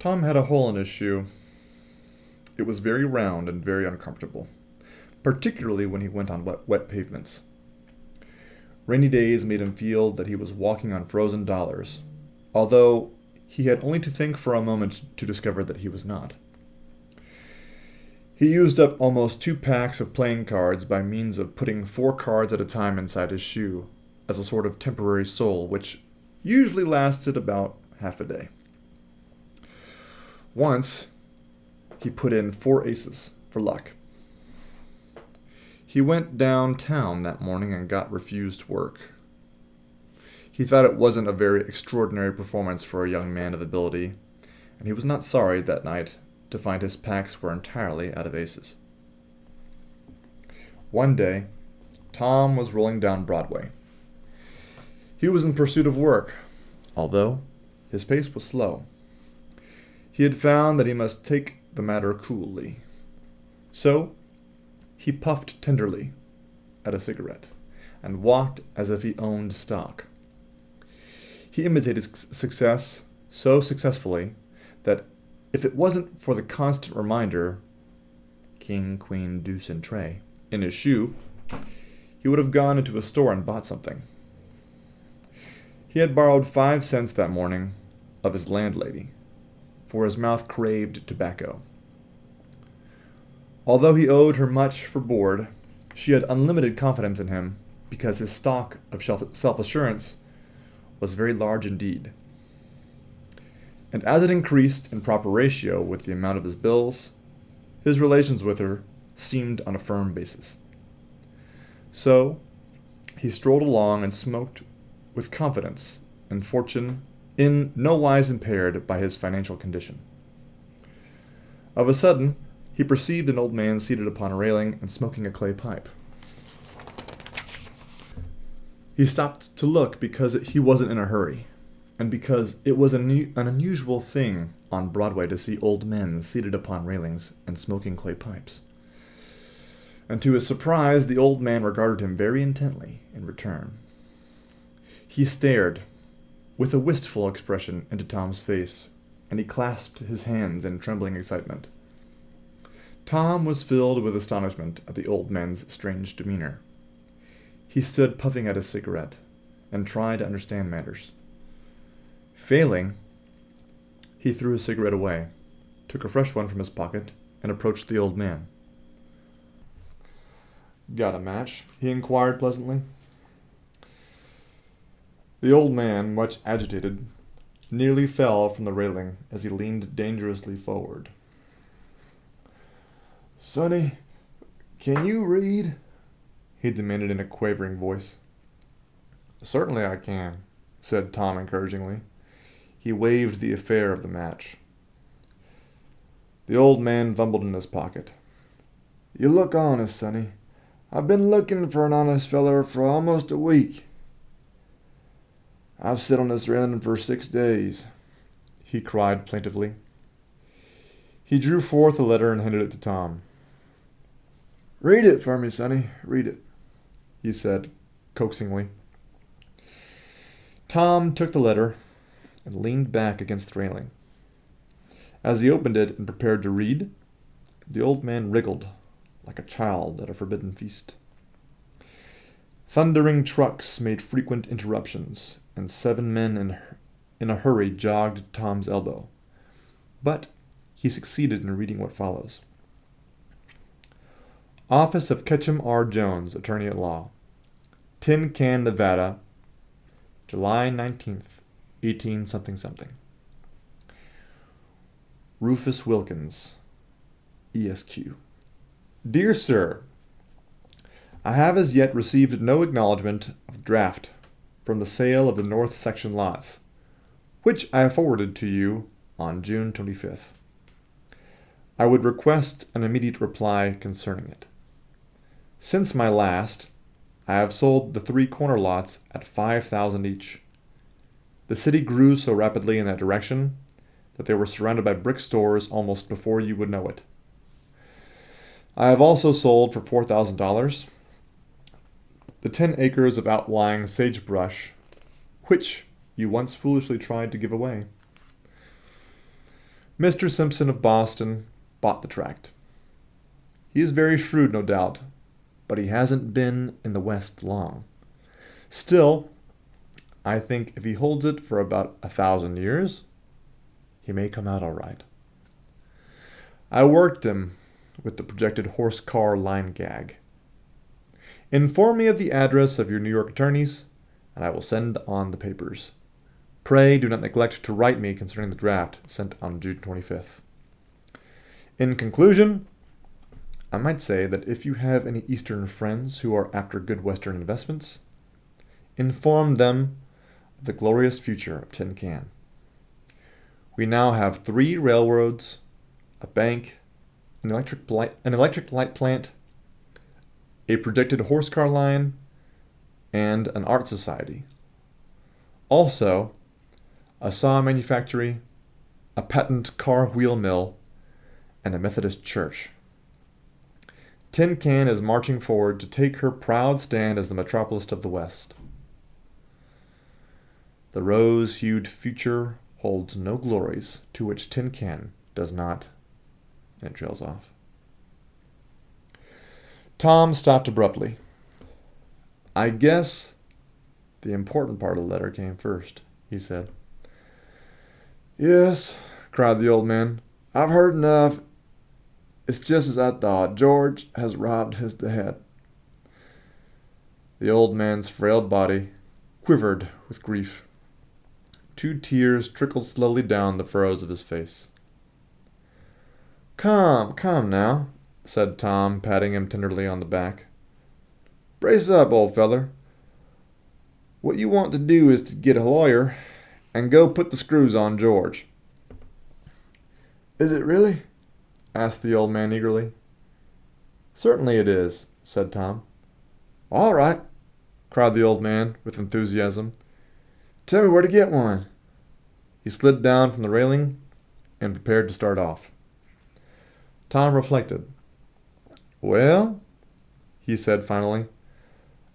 Tom had a hole in his shoe. It was very round and very uncomfortable, particularly when he went on wet pavements. Rainy days made him feel that he was walking on frozen dollars, although he had only to think for a moment to discover that he was not. He used up almost 2 packs of playing cards by means of putting 4 cards at a time inside his shoe, as a sort of temporary sole, which usually lasted about half a day. Once, he put in 4 aces for luck. He went downtown that morning and got refused work. He thought it wasn't a very extraordinary performance for a young man of ability, and he was not sorry that night to find his packs were entirely out of aces. One day, Tom was rolling down Broadway. He was in pursuit of work, although his pace was slow. He had found that he must take the matter coolly. So, he puffed tenderly at a cigarette and walked as if he owned stock. He imitated success so successfully that if it wasn't for the constant reminder, king, queen, deuce, and trey, in his shoe, he would have gone into a store and bought something. He had borrowed 5 cents that morning of his landlady, for his mouth craved tobacco. Although he owed her much for board, she had unlimited confidence in him because his stock of self-assurance was very large indeed. And as it increased in proper ratio with the amount of his bills, his relations with her seemed on a firm basis. So, he strolled along and smoked with confidence and fortune in no wise impaired by his financial condition. Of a sudden, he perceived an old man seated upon a railing and smoking a clay pipe. He stopped to look because he wasn't in a hurry, and because it was an unusual thing on Broadway to see old men seated upon railings and smoking clay pipes. And to his surprise, the old man regarded him very intently in return. He stared, with a wistful expression, into Tom's face, and he clasped his hands in trembling excitement. Tom was filled with astonishment at the old man's strange demeanor. He stood puffing at his cigarette and tried to understand matters. Failing, he threw his cigarette away, took a fresh one from his pocket, and approached the old man. "Got a match?" he inquired pleasantly. The old man, much agitated, nearly fell from the railing as he leaned dangerously forward. "Sonny, can you read?" he demanded in a quavering voice. "Certainly I can," said Tom encouragingly. He waved the affair of the match. The old man fumbled in his pocket. "You look honest, Sonny. I've been looking for an honest feller for almost a week. I've sit on this railing for 6 days," he cried plaintively. He drew forth a letter and handed it to Tom. "Read it for me, Sonny, read it," he said coaxingly. Tom took the letter and leaned back against the railing. As he opened it and prepared to read, the old man wriggled like a child at a forbidden feast. Thundering trucks made frequent interruptions, and 7 men in a hurry jogged Tom's elbow. But he succeeded in reading what follows. Office of Ketchum R. Jones, Attorney at Law, Tin Can, Nevada, July 19th, 18 something something. Rufus Wilkins, ESQ. Dear Sir, I have as yet received no acknowledgment of draft from the sale of the North Section lots, which I have forwarded to you on June 25th. I would request an immediate reply concerning it. Since my last, I have sold the 3 corner lots at $5,000 each. The city grew so rapidly in that direction that they were surrounded by brick stores almost before you would know it. I have also sold for $4,000 the 10 acres of outlying sagebrush, which you once foolishly tried to give away. Mr. Simpson of Boston bought the tract. He is very shrewd, no doubt, but he hasn't been in the West long. Still, I think if he holds it for about 1,000 years, he may come out all right. I worked him with the projected horse car line gag. Inform me of the address of your New York attorneys, and I will send on the papers. Pray do not neglect to write me concerning the draft sent on June 25th. In conclusion, I might say that if you have any Eastern friends who are after good Western investments, inform them of the glorious future of Tin Can. We now have 3 railroads, a bank, an electric light plant, a projected horse car line, and an art society. Also, a saw manufactory, a patent car wheel mill, and a Methodist church. Tin Can is marching forward to take her proud stand as the metropolis of the West. The rose-hued future holds no glories to which Tin Can does not, and it trails off. Tom stopped abruptly. I guess the important part of the letter came first, he said. Yes, cried the old man. I've heard enough. It's just as I thought. George has robbed his dad. The old man's frail body quivered with grief. 2 tears trickled slowly down the furrows of his face. Come now, said Tom, patting him tenderly on the back. Brace up, old feller. What you want to do is to get a lawyer and go put the screws on George. Is it really? Asked the old man eagerly. Certainly it is, said Tom. All right, cried the old man with enthusiasm. Tell me where to get one. He slid down from the railing and prepared to start off. Tom reflected. Well, he said finally,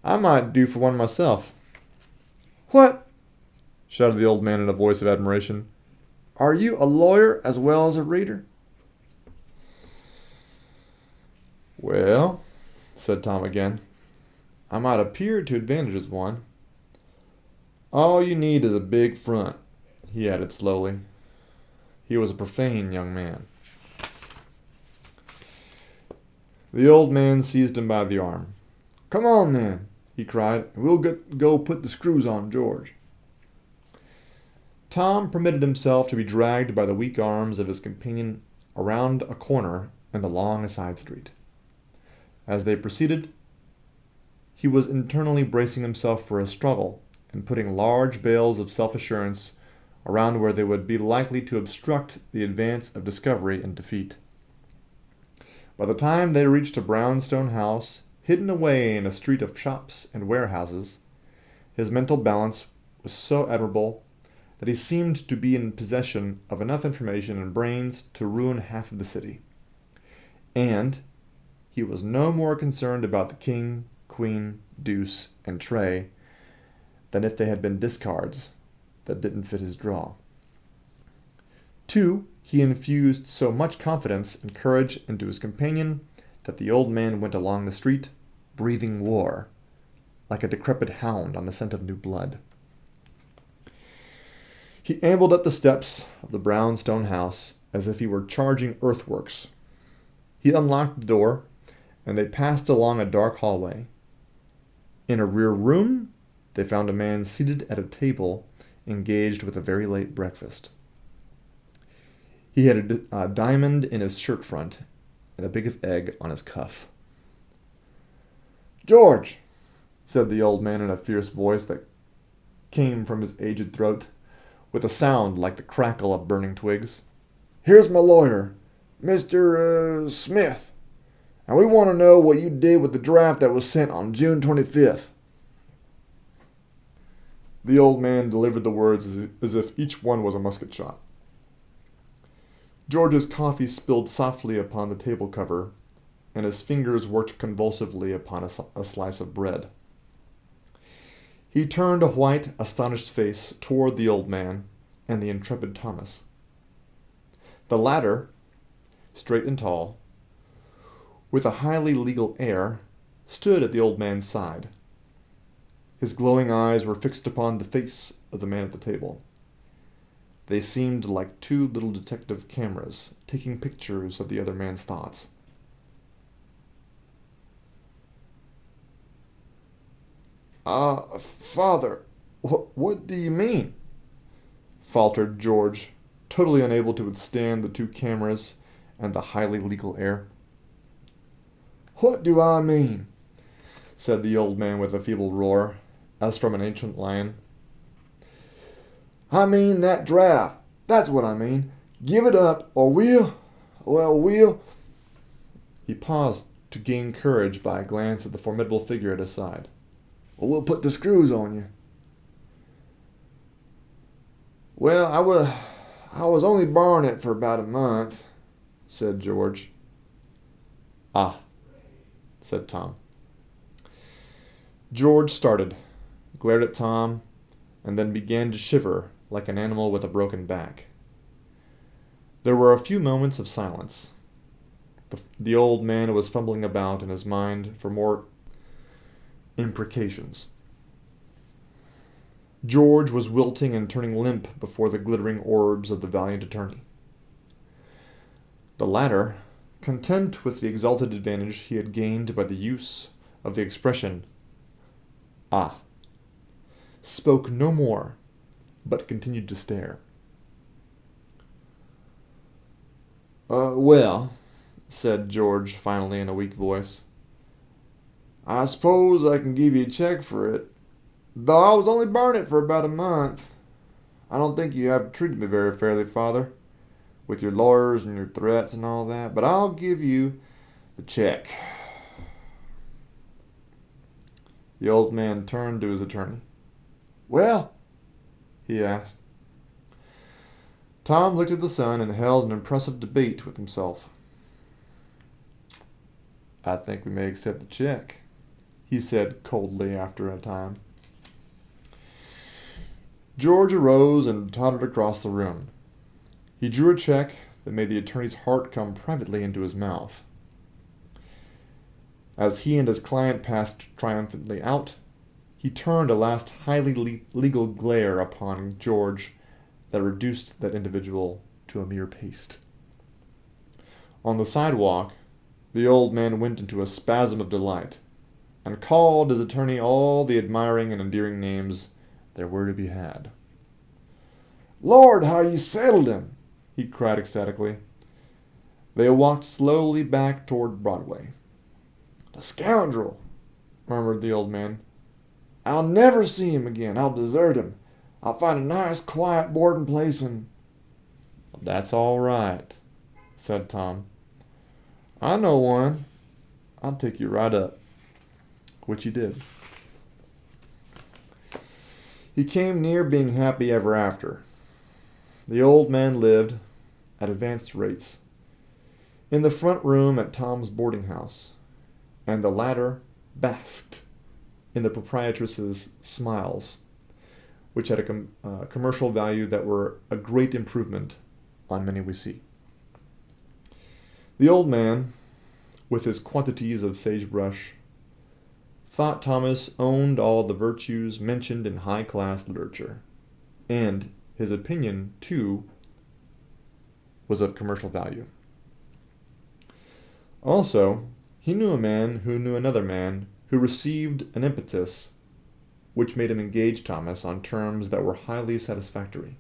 I might do for one myself. What? Shouted the old man in a voice of admiration. Are you a lawyer as well as a reader? Well, said Tom again, I might appear to advantage as one. All you need is a big front, he added slowly. He was a profane young man. The old man seized him by the arm. Come on, then, he cried, and we'll go put the screws on George. Tom permitted himself to be dragged by the weak arms of his companion around a corner and along a side street. As they proceeded, he was internally bracing himself for a struggle and putting large bales of self-assurance around where they would be likely to obstruct the advance of discovery and defeat. By the time they reached a brownstone house, hidden away in a street of shops and warehouses, his mental balance was so admirable that he seemed to be in possession of enough information and brains to ruin half of the city. And he was no more concerned about the king, queen, deuce, and trey than if they had been discards that didn't fit his draw. 2, he infused so much confidence and courage into his companion that the old man went along the street, breathing war, like a decrepit hound on the scent of new blood. He ambled up the steps of the brownstone house as if he were charging earthworks. He unlocked the door, and they passed along a dark hallway. In a rear room, they found a man seated at a table, engaged with a very late breakfast. He had a diamond in his shirt front and a big of egg on his cuff. George, said the old man in a fierce voice that came from his aged throat, with a sound like the crackle of burning twigs. Here's my lawyer, Mr. Smith, and we want to know what you did with the draft that was sent on June 25th. The old man delivered the words as if each one was a musket shot. George's coffee spilled softly upon the table cover, and his fingers worked convulsively upon a slice of bread. He turned a white, astonished face toward the old man and the intrepid Thomas. The latter, straight and tall, with a highly legal air, stood at the old man's side. His glowing eyes were fixed upon the face of the man at the table. They seemed like two little detective cameras, taking pictures of the other man's thoughts. Father, what do you mean? Faltered George, totally unable to withstand the two cameras and the highly legal air. What do I mean? Said the old man with a feeble roar, as from an ancient lion. I mean that draft. That's what I mean. Give it up, or we'll... He paused to gain courage by a glance at the formidable figure at his side. Or we'll put the screws on you. Well, I was only borrowing it for about a month, said George. Ah, said Tom. George started, glared at Tom, and then began to shiver like an animal with a broken back. There were a few moments of silence. The old man was fumbling about in his mind for more imprecations. George was wilting and turning limp before the glittering orbs of the valiant attorney. The latter, content with the exalted advantage he had gained by the use of the expression, "Ah," spoke no more, but continued to stare. Well, said George finally in a weak voice, I suppose I can give you a check for it, though I was only borrowing it for about a month. I don't think you have treated me very fairly, Father, with your lawyers and your threats and all that, but I'll give you the check. The old man turned to his attorney. Well, he asked. Tom looked at the sun and held an impressive debate with himself. I think we may accept the check, he said coldly after a time. George arose and tottered across the room. He drew a check that made the attorney's heart come privately into his mouth. As he and his client passed triumphantly out, he turned a last highly legal glare upon George that reduced that individual to a mere paste. On the sidewalk, the old man went into a spasm of delight, and called his attorney all the admiring and endearing names there were to be had. Lord, how you settled him! He cried ecstatically. They walked slowly back toward Broadway. The scoundrel, murmured the old man. I'll never see him again. I'll desert him. I'll find a nice, quiet boarding place and... That's all right, said Tom. I know one. I'll take you right up. Which he did. He came near being happy ever after. The old man lived, at advanced rates, in the front room at Tom's boarding house, and the latter basked in the proprietress's smiles, which had a commercial value that were a great improvement on many we see. The old man, with his quantities of sagebrush, thought Thomas owned all the virtues mentioned in high-class literature, and his opinion, too, was of commercial value. Also, he knew a man who knew another man who received an impetus which made him engage Thomas on terms that were highly satisfactory.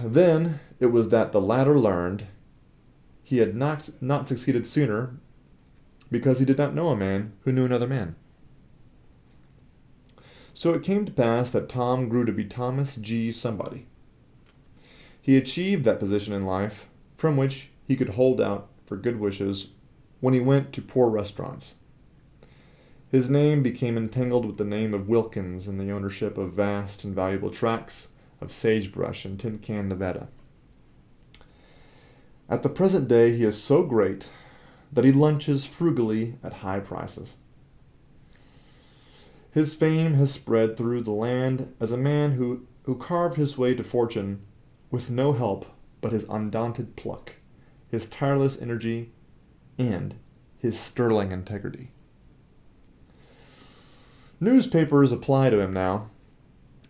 Then it was that the latter learned he had not succeeded sooner because he did not know a man who knew another man. So it came to pass that Tom grew to be Thomas G. Somebody. He achieved that position in life from which he could hold out for good wishes when he went to poor restaurants. His name became entangled with the name of Wilkins in the ownership of vast and valuable tracts of sagebrush in Tin Can, Nevada. At the present day he is so great that he lunches frugally at high prices. His fame has spread through the land as a man who carved his way to fortune with no help but his undaunted pluck, his tireless energy, and his sterling integrity. Newspapers apply to him now,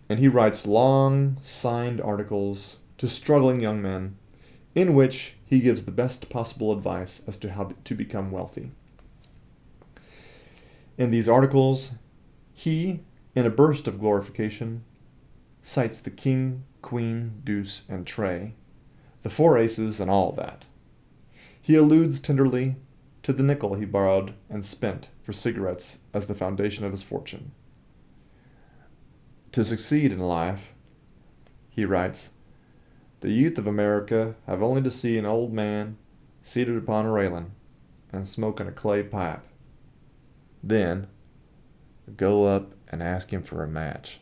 and he writes long, signed articles to struggling young men in which he gives the best possible advice as to how to become wealthy. In these articles, he, in a burst of glorification, cites the king, queen, deuce, and trey, the four aces, and all that. He alludes tenderly to the nickel he borrowed and spent for cigarettes as the foundation of his fortune. To succeed in life, he writes, the youth of America have only to see an old man seated upon a railing and smoking a clay pipe. Then go up and ask him for a match.